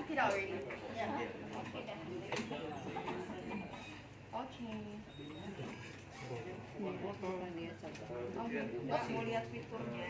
took it out already. Yeah. Okay. Mbak mau lihat fiturnya.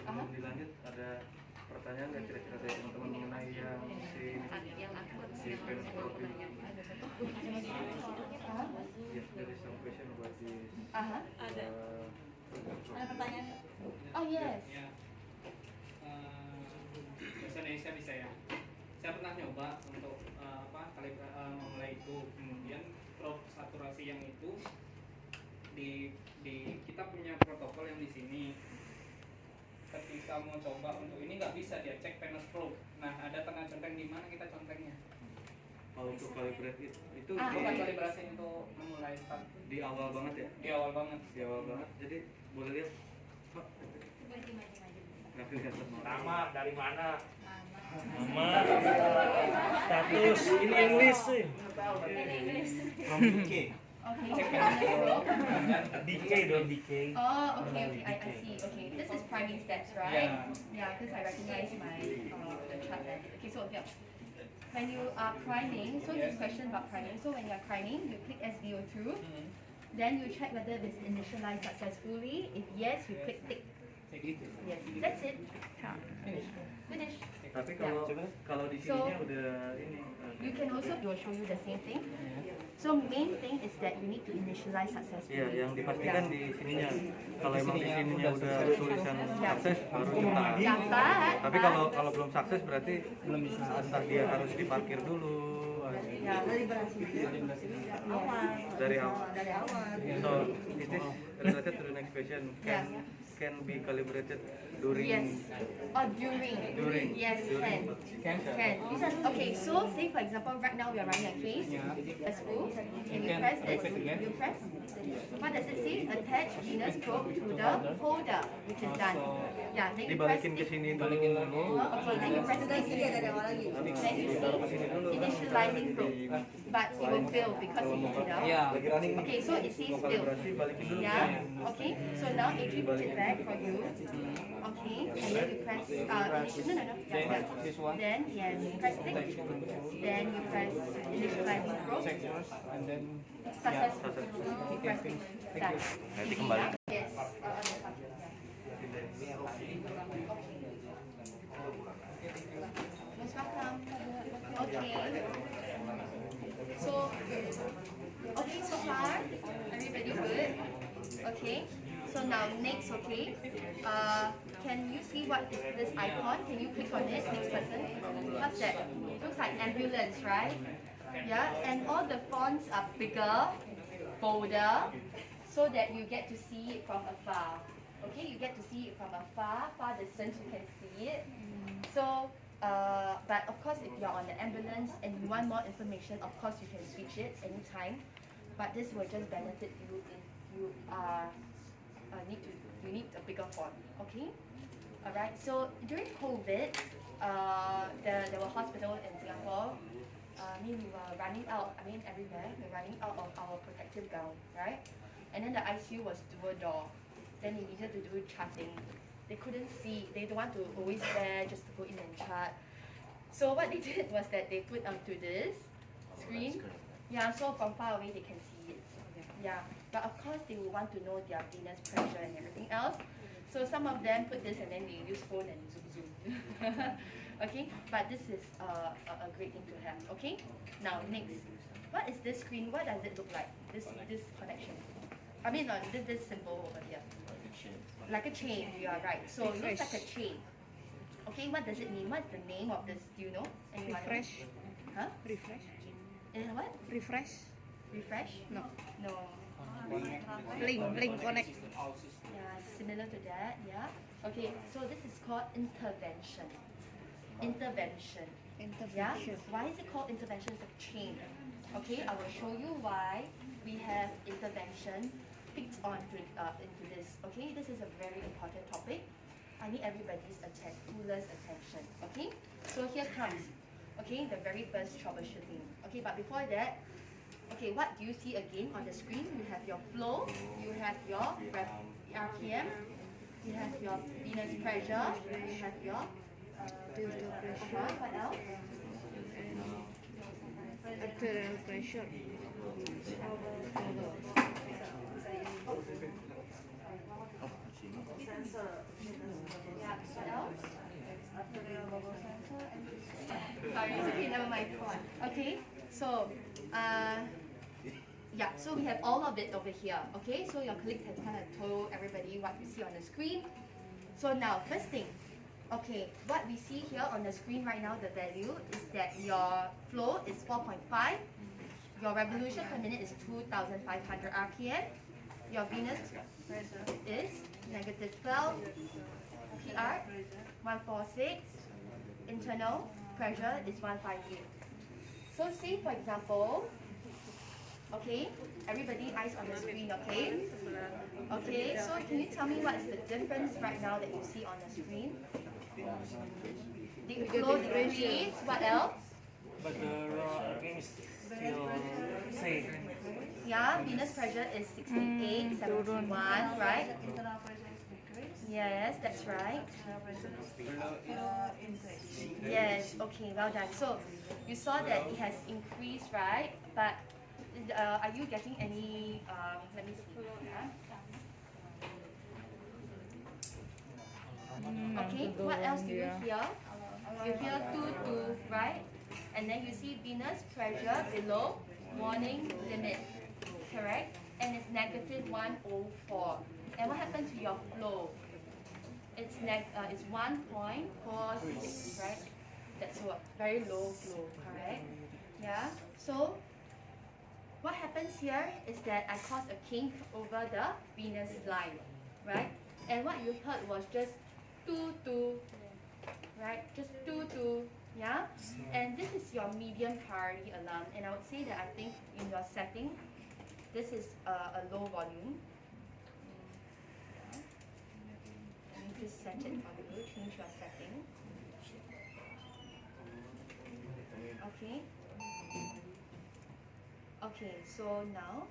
Sebelum dilanjut ada pertanyaan nggak kira-kira dari teman-teman mengenai yang si penspro ini? Yes, there is some question about this. Ada pertanyaan? Oh yes. Bahasa Indonesia bisa ya. Saya pernah nyoba untuk memulai itu, kemudian probe saturasi yang itu di kita punya protokol yang di sini. Ketika mau coba untuk ini nggak bisa dia cek venous probe. Nah, ada tengah centeng di mana kita centengnya? Kalau untuk calibrate itu Bukan kalibrasi untuk memulai start. di awal banget ya? Di awal banget. Di awal banget. Jadi boleh lihat, Pak. Nama dari mana? Mama. Status in English sih. From DK. DK don't DK. Oh, okay. I see. Okay, this is priming steps, right? Yeah, because I recognize my the chart there. Okay, so yeah. When you are priming, so this question about priming. So when you are priming, you click SVO2. Then you check whether it's initialized successfully. If yes, you click tick. Yes, that's it. Finish. Tapi kalau di sininya udah ini. You can also show you the same thing. So main thing is that you need to initialize successfully. Iya, yang dipastikan di sininya. Kalau emang di sininya udah tulisan sukses baru nyata. Tapi kalau belum sukses berarti belum bisa. Entah dia harus diparkir dulu. Ya, Dari awal. So is this related to the next question? Can be calibrated during? Yes. Or during. Yes, can. Okay, so say for example, right now we are running a case. Let's go. And you press this. You press. What does it say? Attach venous probe to the holder, which is done. Yeah. Then you press Dibalikin ke sini dulu. Okay, then you press this. Then you see initializing probe, but it will fail because you took it out. Okay, so it says fail. Yeah. Okay. So now it puts it back for you. Okay. And then you press. This one. Then yes, press tick. Then you press initializing probe. And then Successful. You press tick. Done. Nanti kembali. Yes. Most welcome. Okay. So far, everybody good? Okay. So now next, okay. Can you see what is this icon? Can you click on it? Next person. What's that? Looks like ambulance, right? Yeah. And all the fonts are bigger, bolder, so that you get to see it from afar. Okay, you get to see it from afar, far distance you can see it. So, but of course if you're on the ambulance and you want more information, of course you can switch it anytime. But this will just benefit you if you need a bigger font. Okay? Alright, so during COVID, there were hospitals in Singapore. We were running out, everywhere, we're running out of our protective gown, right? And then the ICU was dual door. Then they needed to do charting. They couldn't see, they don't want to always wear just to go in and chart. So what they did was that they put onto this screen. Yeah, so from far away they can see it. Yeah, but of course they will want to know their venous pressure and everything else. So some of them put this and then they use phone and zoom. Okay, but this is a great thing to have. Okay, now next, what is this screen? What does it look like? This connection. This symbol over here. Like a chain, you are right. So it looks like a chain. Okay, what does it mean? What's the name of this? Do you know? Anyone? Refresh. Huh? Refresh. What? Refresh. Refresh? No. No. Link connect. Yeah, similar to that. Yeah. Okay, so this is called intervention. Intervention. Yeah. Why is it called intervention? It's a chain. Okay, I will show you why we have intervention picked onto into this. Okay, this is a very important topic. I need everybody's fullest attention. Okay, so here comes. Okay, the very first troubleshooting. Okay, but before that, okay, what do you see again on the screen? You have your flow, you have your RPM, you have your venous pressure, you have your Filter pressure, What else? arterial pressure. Yeah, what else? Sorry, it's okay, never mind. Okay, so, yeah, so we have all of it over here. Okay, so your colleague has kind of told everybody what you see on the screen. So now, first thing, okay, what we see here on the screen right now, the value is that your flow is 4.5, your revolution per minute is 2,500 RPM, your venous pressure is negative 12, PR 146, internal pressure is 158. So say for example, okay, everybody eyes on the screen, okay? Okay, so can you tell me what is the difference right now that you see on the screen? The flow decrease, what else? But the raw RPM is still same. Yeah, venous pressure is 68, 71, right? Yes, that's right. Yes, okay, well done. So you saw that it has increased, right? But are you getting any, let me see. Yeah. Okay, what else do you hear? You hear 2, right? And then you see venous pressure below warning limit, correct? And it's negative 104. And what happened to your flow? It's 1.46, right? That's what, very low flow, correct? Yeah, so what happens here is that I caused a kink over the venous line, right? And what you heard was just 2, right? Just 2, yeah? And this is your medium priority alarm. And I would say that I think in your setting, this is a low volume. Let me just set it for you, change your setting. Okay. Okay, so now,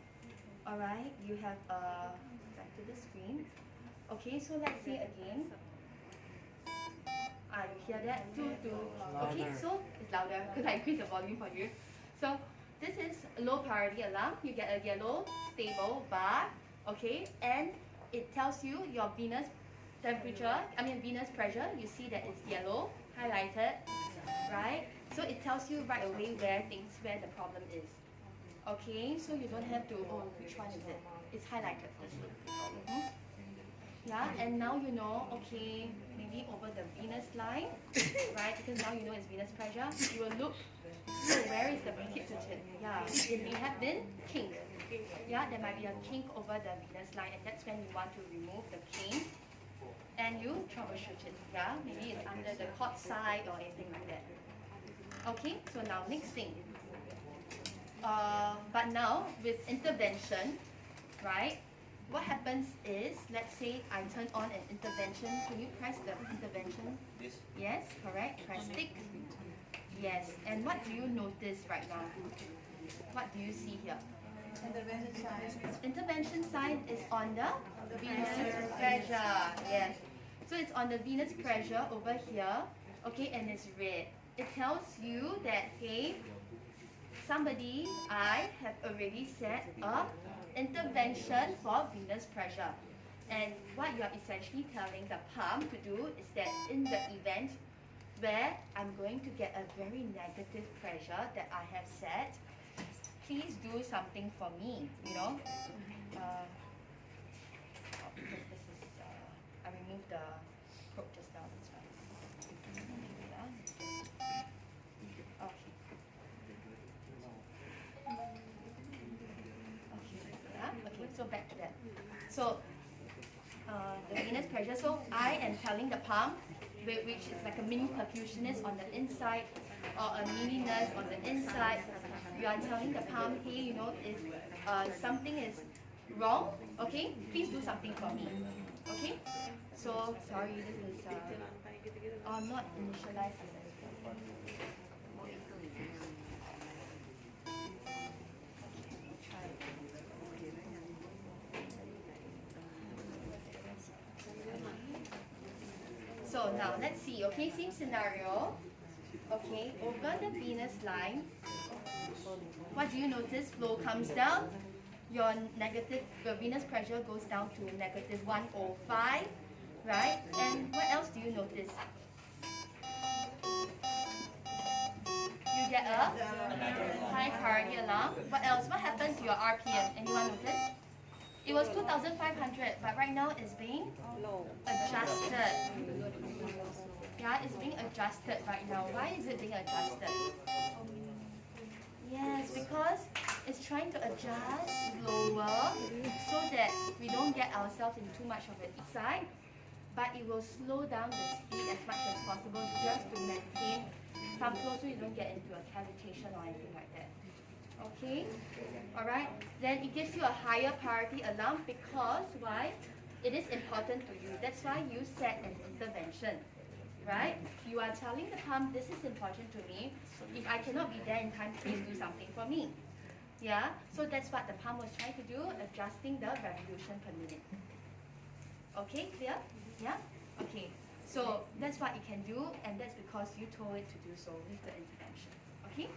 alright, you have back to the screen. Okay, so let's see again. You hear that? 2. Okay, so it's louder because I increased the volume for you. So this is low priority alarm. You get a yellow stable bar, okay, and it tells you your venous temperature, venous pressure. You see that it's yellow, highlighted, right? So it tells you right away where the problem is. Okay, so you don't have to, oh, which one is it? It's highlighted for you. Yeah, and now you know, okay, maybe over the venous line, right? Because now you know it's venous pressure. You will look, so where is the tip to tip? Yeah, it may have been kink. Yeah, there might be a kink over the venous line, and that's when you want to remove the kink. And you troubleshoot it. Yeah, maybe it's under the cord side or anything like that. Okay, so now next thing. But now with intervention, right? What happens is, let's say I turn on an intervention. Can you press the intervention? Yes, correct. Press tick. Yes. And what do you notice right now? What do you see here? Intervention sign is on the venous pressure. Yes. So it's on the venous pressure over here. Okay, and it's red. It tells you that, hey, I have already set a intervention for venous pressure. And what you're essentially telling the pump to do is that in the event where I'm going to get a very negative pressure that I have set, please do something for me, you know. Because this is, I removed the probe just now, that's right. Okay, so back to that. So the venous pressure, so I am telling the pump, which is like a mini perfusionist on the inside or a mini nurse on the inside, you are telling the pump, hey, you know, if something is wrong, okay, please do something for me. Okay? So, sorry, this is not initialized as So now let's see, okay, same scenario. Okay, over the venous line, what do you notice? Flow comes down, your venous pressure goes down to negative 105, right? And what else do you notice? You get a high priority alarm. What else? What happened to your RPM? Anyone notice? It was 2,500, but right now it's being adjusted. Yeah, it's being adjusted right now. Why is it being adjusted? Yes, because it's trying to adjust lower so that we don't get ourselves in too much of an side, but it will slow down the speed as much as possible just to maintain some flow so you don't get into a cavitation or anything like that. Okay? Alright? Then it gives you a higher priority alarm because why? It is important to you. That's why you set an intervention. Right? You are telling the pump, this is important to me. If I cannot be there in time, please do something for me. Yeah? So that's what the pump was trying to do, adjusting the revolution per minute. Okay, clear? Yeah? Okay. So that's what it can do, and that's because you told it to do so with the intervention. Okay?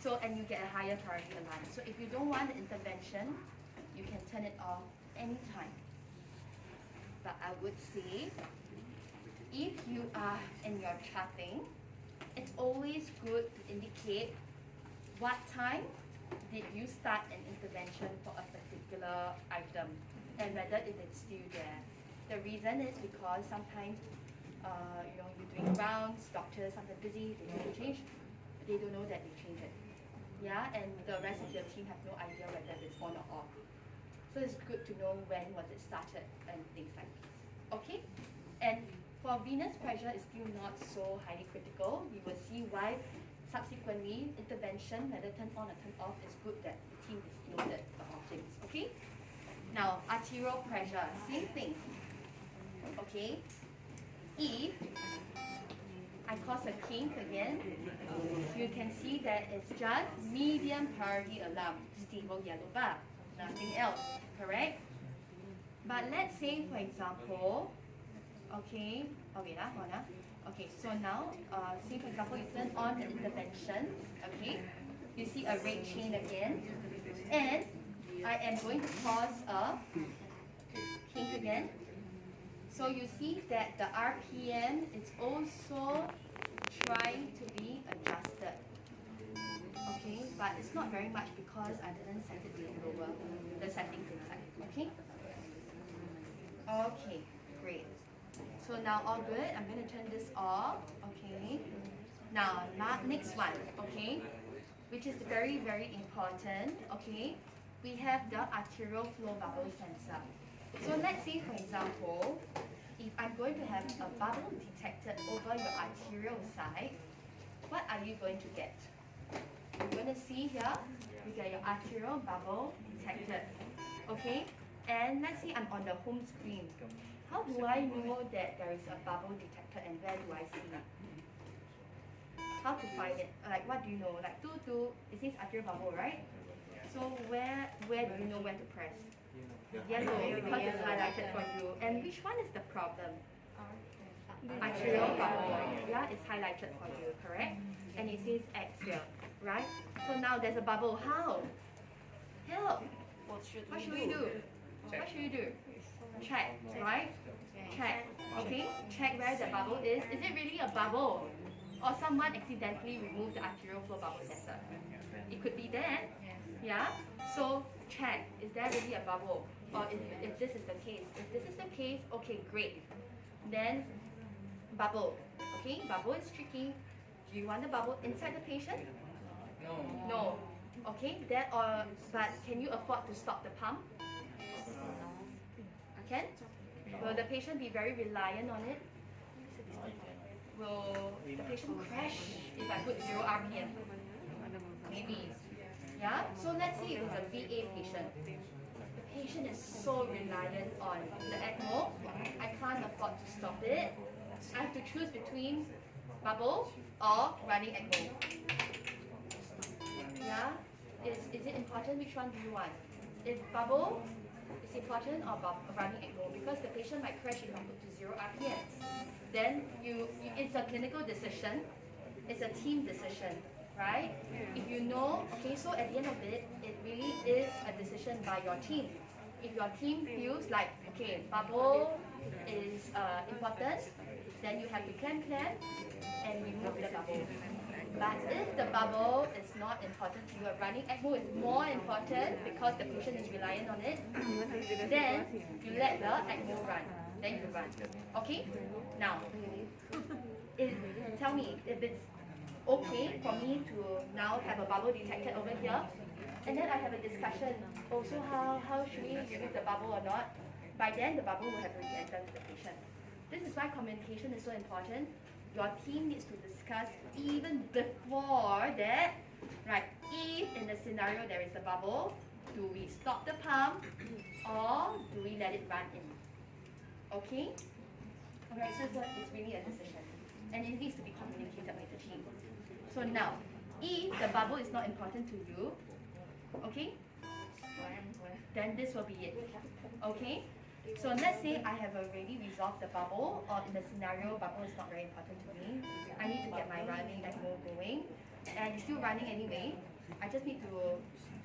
So, and you get a higher priority alarm. So if you don't want the intervention, you can turn it off anytime. But I would say, if you are in your charting, it's always good to indicate what time did you start an intervention for a particular item and whether if it's still there. The reason is because sometimes you're doing rounds, doctors sometimes busy, they don't change, they don't know that they change it. Yeah, and the rest of your team have no idea whether it's on or off. So it's good to know when was it started and things like this. Okay? And for venous pressure, it's still not so highly critical. You will see why subsequently intervention, whether turn on or turn off, is good that the team is noted the all things. Okay? Now, arterial pressure, same thing. Okay? If I cause a kink again, you can see that it's just medium priority alarm, stable yellow bar, nothing else, correct? But let's say, for example, okay, okay, so now, say for example, you turn on the intervention, okay, you see a red chain again, and I am going to cause a kink again. So you see that the RPM is also trying to be adjusted. Okay, but it's not very much because I didn't set it lower, the settings inside. Okay? Okay, great. So now all good. I'm going to turn this off. Okay. Now, next one. Okay, which is very, very important. Okay, we have the arterial flow bubble sensor. So let's say, for example, if I'm going to have a bubble detected over your arterial side, what are you going to get? You're going to see here, you get your arterial bubble detected. Okay? And let's say I'm on the home screen. How do I know that there is a bubble detected and where do I see it? How to find it? Like, what do you know? Like, it says arterial bubble, right? So where do you know where to press? Yellow, because it's highlighted for you. And which one is the problem? Arterial bubble. Yeah, it's highlighted for you, correct? And it says axial, right? So now there's a bubble. How? Help! What should we do? What should you do? Check, right? Check. Okay? Check where the bubble is. Is it really a bubble? Or someone accidentally removed the arterial flow bubble sensor? It could be there. Yeah? So check, is there really a bubble? Or if this is the case. If this is the case, okay, great. Then bubble. Okay, bubble is tricky. Do you want the bubble inside the patient? No. No. Okay, but can you afford to stop the pump? Can? Will the patient be very reliant on it? Will the patient crash if I put 0 RPM? Maybe. Yeah? So let's say it was a VA patient. The patient is so reliant on the ECMO. I can't afford to stop it. I have to choose between bubble or running ECMO. Yeah? Is it important? Which one do you want? If bubble is it's important about running ECMO because the patient might crash if not put to 0 RPMs. Then it's a clinical decision, it's a team decision, right? If you know, okay, so at the end of it, it really is a decision by your team. If your team feels like, okay, bubble is important, then you have to clamp and remove the bubble. But if the bubble is not important to you, running ECMO is more important because the patient is reliant on it, then you let the ECMO run. Then you run. Okay? Now, tell me if it's okay for me to now have a bubble detected over here, and then I have a discussion also how should we remove the bubble or not. By then the bubble will have already entered to the patient. This is why communication is so important. Your team needs to discuss even before that, right? If in the scenario there is a bubble, do we stop the pump or do we let it run in? Okay? Alright, so it's really a decision. And it needs to be communicated with the team. So now, if the bubble is not important to you, okay, then this will be it. Okay? So let's say I have already resolved the bubble, or in the scenario bubble is not very important to me. I need to get my running ECMO going, and it's still running anyway. I just need to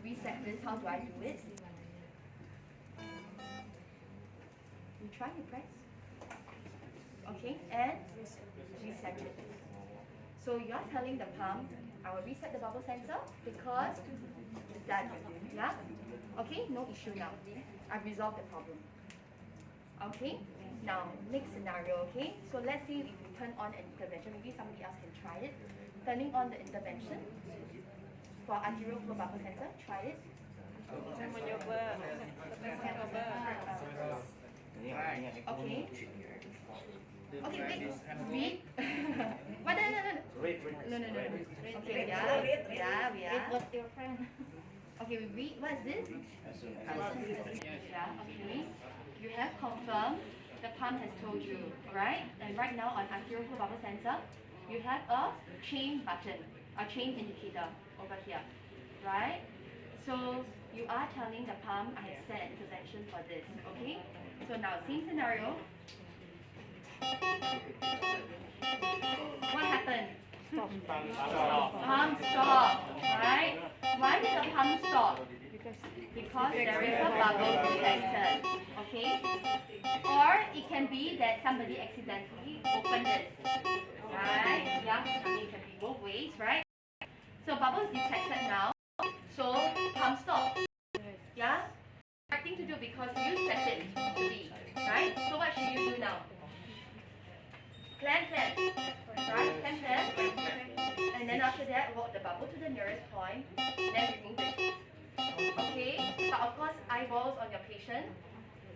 reset this. How do I do it? You try, you press. Okay, and reset it. So you're telling the pump, I will reset the bubble sensor because it's done. Yeah? Okay, no issue now. I've resolved the problem. Okay, now next scenario, okay? So let's say if we turn on an intervention, maybe somebody else can try it. Turning on the intervention for arterial flow bubble sensor, try it. Saya mau nyoba. Saya coba. Okay. Okay, wait. What? No. Okay, yeah. What's your friend? Okay, we read. What is this? Yeah, okay. You have confirmed the pump has told you, right? And right now on arterial flow bubble sensor, you have a chain button, a chain indicator over here, right? So you are telling the pump I have set an intervention for this, okay? So now same scenario. What happened? Pump stop, right? Why did the pump stop? Because there is a bubble detected, okay? Or it can be that somebody accidentally opened it, right? Yeah, I mean it can be both ways, right? So bubble is detected now, so pump stop. Yeah? Right thing to do because you set it to be, right? So what should you do now? Clamp, right? Clamp, and then after that, walk the bubble to the nearest point, then remove it. Okay, but of course, eyeballs on your patient.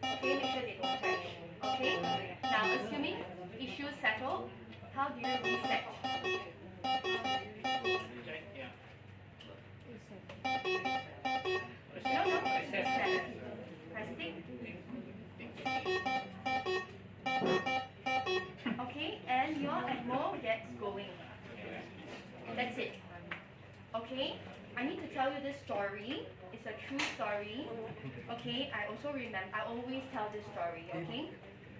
Okay, make sure they don't crash. Okay, now assuming issues settled, how do you reset? No, reset. Press tick. Okay, and your ECMO gets going. That's it. Okay, I need to tell you this story. It's a true story. Okay, I always tell this story. Okay,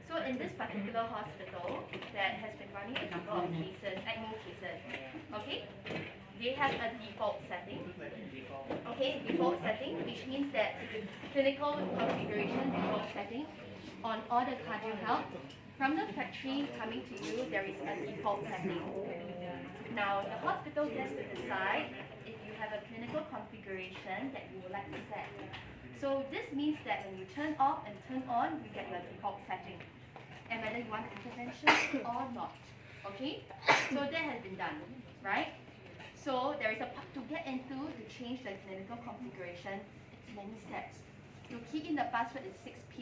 so in this particular hospital that has been running a number of cases, ECMO cases. Okay, they have a default setting. Okay, default setting, which means that clinical configuration default setting on all the cardio health. From the factory coming to you, there is a default setting. Now, the hospital gets to decide if you have a clinical configuration that you would like to set. So this means that when you turn off and turn on, you get your default setting. And whether you want intervention or not. Okay? So that has been done, right? So there is a part to get into to change the clinical configuration. It's many steps. You key in the password is 6-pin